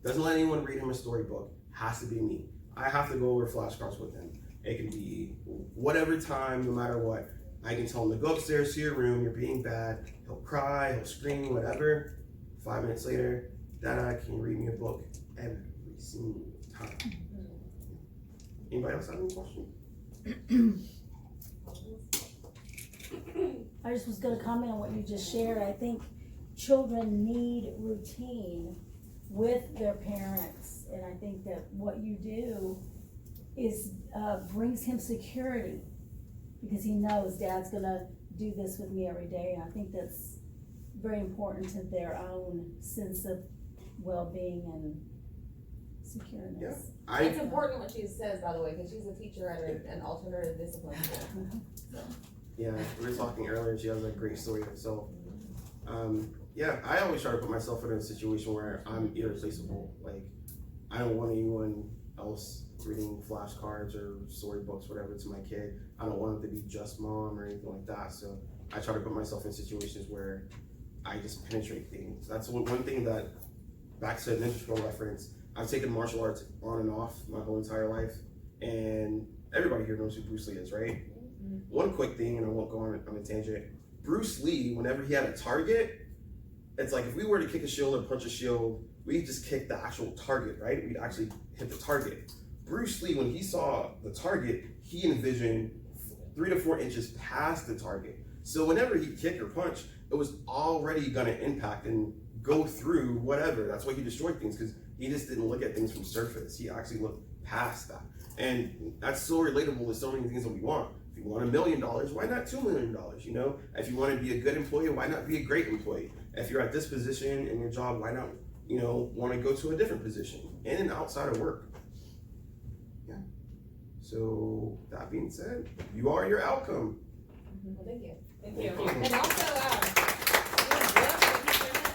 doesn't let anyone read him a storybook, has to be me. I have to go over flashcards with him. It can be whatever time, no matter what. I can tell him to go upstairs to your room, you're being bad. He'll cry, he'll scream, whatever. 5 minutes later, Dad, can you read me a book? Every single time. Anybody else have any questions? I just was going to comment on what you just shared. I think children need routine with their parents, and I think that what you do is brings him security because he knows Dad's going to do this with me every day, and I think that's very important to their own sense of well-being and secureness. Yeah. It's important what she says, by the way, because she's a teacher at an alternative discipline school. Yeah, we were talking earlier, she has a great story herself. Yeah, I always try to put myself in a situation where I'm irreplaceable. Like, I don't want anyone else reading flashcards or storybooks, whatever, to my kid. I don't want it to be just mom or anything like that. So I try to put myself in situations where I just penetrate things. That's one thing that, back to the Ninja Scroll reference, I've taken martial arts on and off my whole entire life. And everybody here knows who Bruce Lee is, right? Mm-hmm. One quick thing, and I won't go on a tangent. Bruce Lee, whenever he had a target, it's like if we were to kick a shield or punch a shield, we'd just kick the actual target, right? We'd actually hit the target. Bruce Lee, when he saw the target, he envisioned 3 to 4 inches past the target. So whenever he kicked or punched, it was already gonna impact and go through whatever. That's why he destroyed things, because he just didn't look at things from surface. He actually looked past that. And that's so relatable with so many things that we want. If you want $1 million, why not $2 million, you know? If you want to be a good employee, why not be a great employee? If you're at this position in your job, why not, you know, want to go to a different position in and outside of work? Yeah. So that being said, you are your outcome. Well, thank you. Thank you. And also,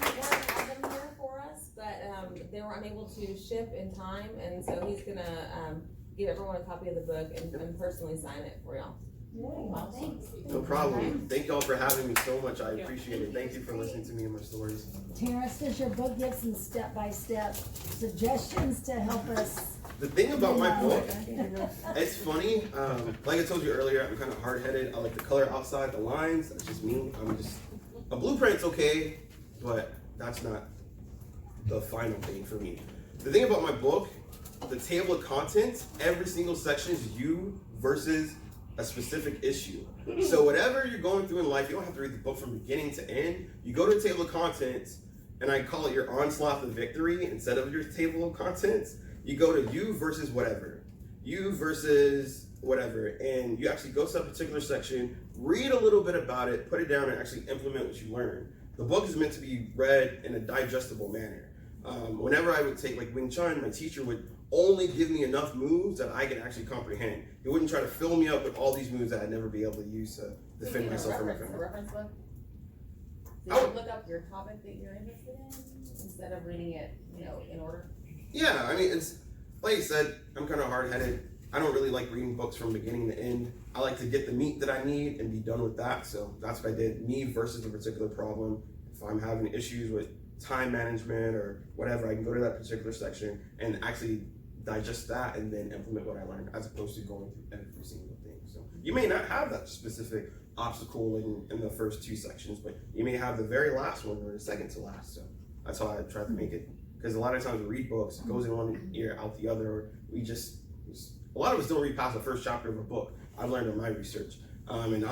we had them here for us, but they were unable to ship in time, and so he's gonna give everyone a copy of the book and personally sign it for y'all. No problem. Thank y'all for having me so much. I appreciate it. Thank you for listening to me and my stories. Terrence, does your book give some step-by-step suggestions to help us? The thing about my book, it's funny. Like I told you earlier, I'm kind of hard-headed. I like the color outside, the lines. That's just me. A blueprint's okay, but that's not the final thing for me. The thing about my book, the table of contents, every single section is you versus a specific issue. So whatever you're going through in life, you don't have to read the book from beginning to end. You go to the table of contents, and I call it your onslaught of victory instead of your table of contents. You go to you versus whatever. You versus whatever. And you actually go to a particular section, read a little bit about it, put it down, and actually implement what you learn. The book is meant to be read in a digestible manner. Whenever I would take like Wing Chun, my teacher would only give me enough moves that I could actually comprehend. He wouldn't try to fill me up with all these moves that I'd never be able to use to defend myself from my A friend. reference book? Did I you would- look up your topic that you're interested in instead of reading it, in order? Yeah, I mean, it's like I said, I'm kind of hard-headed. I don't really like reading books from beginning to end. I like to get the meat that I need and be done with that. So that's what I did. Me versus the particular problem. If I'm having issues with time management or whatever, I can go to that particular section and actually digest that and then implement what I learned, as opposed to going through every single thing. So you may not have that specific obstacle in the first 2 sections, but you may have the very last one or the second to last. So that's how I try to make it. Because a lot of times we read books, it goes in one ear, out the other. Or a lot of us don't read past the first chapter of a book. I've learned in my research. And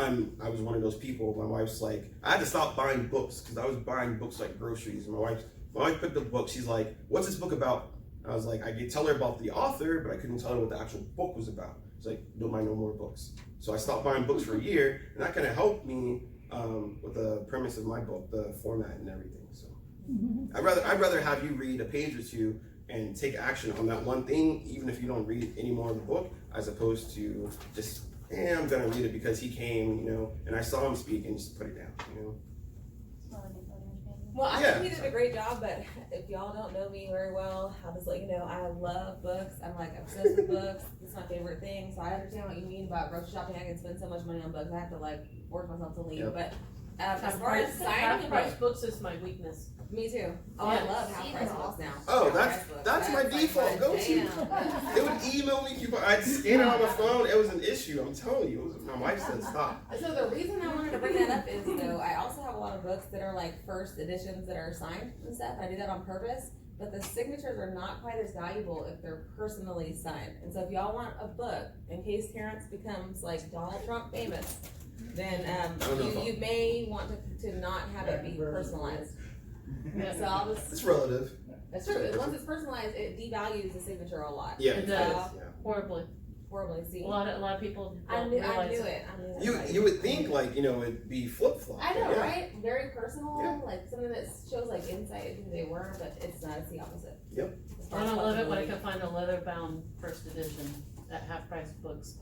I was one of those people. My wife's like, I had to stop buying books because I was buying books like groceries. And my wife picked up a book. She's like, "What's this book about?" I was like, I could tell her about the author, but I couldn't tell her what the actual book was about. She's like, "Don't buy no more books." So I stopped buying books for a year, and that kind of helped me with the premise of my book, the format and everything. So I'd rather have you read a page or two and take action on that one thing, even if you don't read any more of the book, as opposed to just, I'm gonna read it because he came, and I saw him speak and just put it down, Well, I Yeah. think he did a great job, but if y'all don't know me very well, I'll just let you know I love books. I'm like obsessed with books. It's my favorite thing. So I understand what you mean about grocery shopping. I can spend so much money on books. I have to force myself to leave. Yep. But as far as signing Half a price book, books is my weakness. me too. Oh, Yeah. I love half price books now. Oh, Half that's- price books. that's my like default my go-to. jam. They would email me coupon. I'd scan it on my phone. It was an issue. I'm telling you. My wife said stop. So the reason I wanted to bring that up is, I also have a lot of books that are like first editions that are signed and stuff. I do that on purpose, but the signatures are not quite as valuable if they're personally signed. And so if y'all want a book, in case Terrence becomes like Donald Trump famous, then you may want to not have it be personalized. So I'll just, It's relative. that's true. Once it's personalized, it devalues the signature a lot. Yeah, It it does. is, yeah. Horribly. Horribly, see. A lot of people I don't knew realize it. I knew that. You would think it'd be flip flop. I know, yeah. right? Very personal, Yeah. like something that shows like insight into who they were, but it's not. It's the opposite. Yep. As far I as don't love it when I flexibility. can find a leather bound first edition at half price books.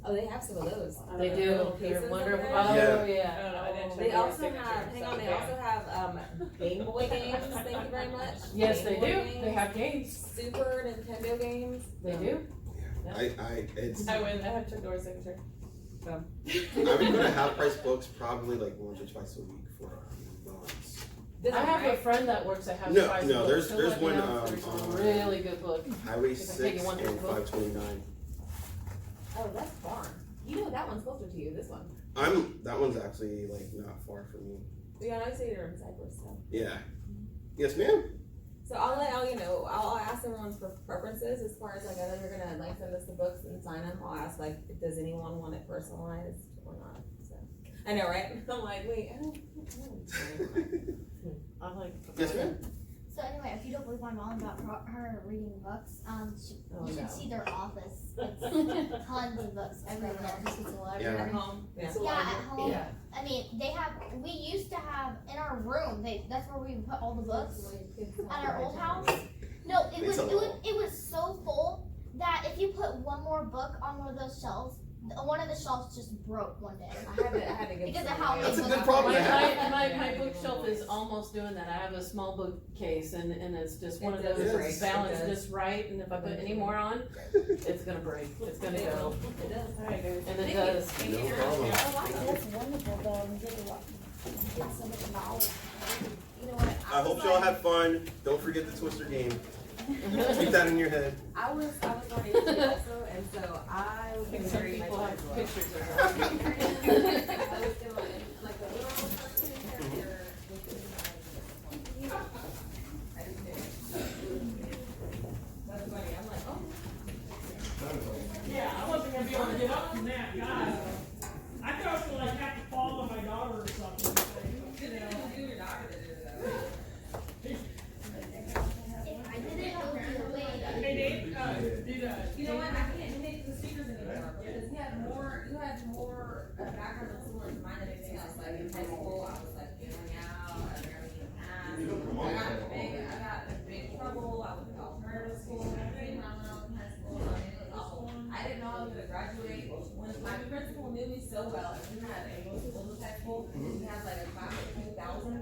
Oh, they have some of those. They The do. little They're cases wonderful. over there. Oh I yeah. don't know, I didn't check They their also signature, have. Hang so, on. They yeah. also have Game Boy games. Thank you very much. Yes, Game they Boy do. games, They have games. Super Nintendo games. They do. It's. I win. I have Chuck Norris signature. So. I would go to half price books probably like once or twice a week for months. This I is have a right. friend that works at half No, price no, books. there's He'll let me one, know if there's a on- really good book. Highway If I take 6 you one and book. 529. Oh, that's far. That one's closer to you. This one. That one's actually like not far from me. Yeah, I know you say you're in Cyprus, so. Yeah. Yes, ma'am. So I'll let I'll ask everyone's preferences as far as I know you're gonna send us the books and sign them. I'll ask does anyone want it personalized or not? So I know, right? I'm like, wait, I don't I like. Yes, ma'am. So anyway, if you don't believe my mom about her reading books, Oh, you should no. see their office. It's tons of books everywhere. Yeah. At home. Yeah. Yeah, at home. Yeah. I mean, we used to have in our room. That's where we put all the books. At our old house. No, it It's was so full that if you put one more book on one of those shelves, one of the shelves just broke one day. I had to get Because of some how away. That's a many good books problem I to had. have. My bookshelf is almost doing that. I have a small bookcase and it's just one of It those does break. that's It balanced does. just right, and if I put any more on, it's gonna break. It's gonna go. It does. Alright, guys. And it Thank does. you. No problem. That's wonderful though, you get so much knowledge. You know what? I hope y'all had fun. Don't forget the Twister game. Keep that in your head. I was on it also, and so I was Some very people much have like, pictures of I it. was doing like the little cartoon character within my. I didn't do it. That's funny. I'm like, oh. Yeah, I wasn't gonna be able to get up from that, God. I thought I was gonna have to follow my daughter or something. Good thing it was you and your daughter that did that. I didn't go through the way. Hey, Dave, You know what? I can't take the speakers anymore because you had more background that's similar to mine than anything else. Like in high school, I was like failing out, I barely even passed. got in big trouble, I was in alternative school, when I went out in high school, I mean, it was awful. I didn't know I was gonna graduate, when my principal knew me so well, and we had a English high school, we had like a class of 2,000.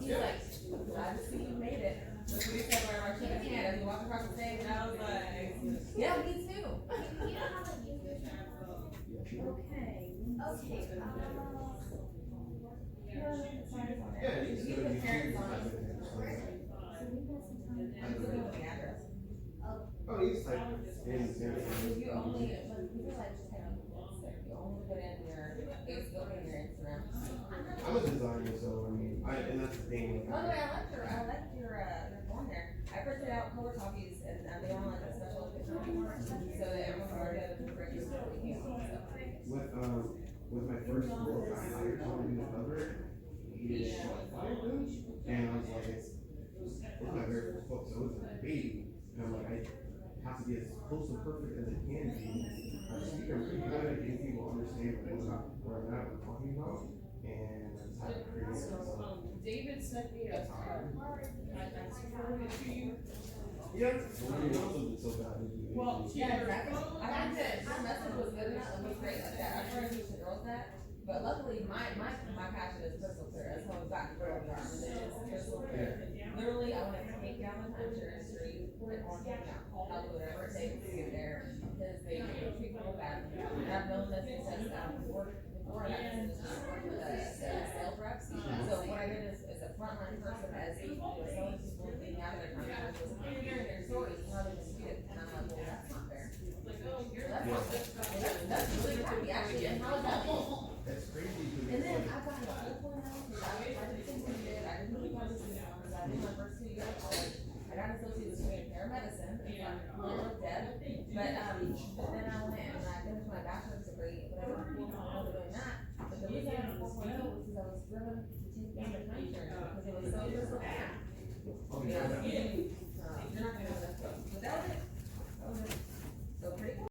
He's like, glad to see you made it. But we said, where our chicken hand, as we walked across the stage, and I was like, yeah, me too. You don't have a YouTube channel? Okay. Okay. Yeah, you just go to YouTube. Oh, you just like You only, but people like just have, you only put in your Facebook and your Instagram. I'm a designer, so I mean, and that's the thing. By the way, I liked your form there. I printed out color copies and they don't like a special picture anymore, so that everyone can look at the correct With my first book, I hired someone to do the cover. He fired them, and I was like, it's my very first book, so it's a baby, and I'm like, I have to be as close to perfect as it can be. I speak pretty good at getting people to understand where I'm at, what I'm talking about, and that's how to create it. So. David sent me a card. I forwarded it to you. Yeah, well, you also did so bad. Well, Yeah, exactly. I think that your message was good enough, it was great, like that. I tried to teach the girls that, but luckily my passion is crystal clear. That's how we've gotten where we are. It's crystal clear. Literally, I want to take down the timeshare industry, put it on down. I'll do whatever it takes to get there, because they treat people badly. And I've known this since before I got this position, I worked with sales reps. So what I did is a frontline person as selling people getting out of their contracts, was hearing their stories and how they disputed, and I'm like, well, that's not fair. That's really happy, actually, and how is that? That's crazy. And then I got a whole point now, because I did things we did, I didn't really want to see because I did my first 2 years of college. I got an associate's degree in paramedicine, it's like a little dead, but then I went and I finished my bachelor's degree, but I didn't know doing that. But the reason I got a 4.0 was because I was driven to take down the time journey, because it was so bad. Oh, Yeah, yeah. you're not gonna know that stuff, but that was it.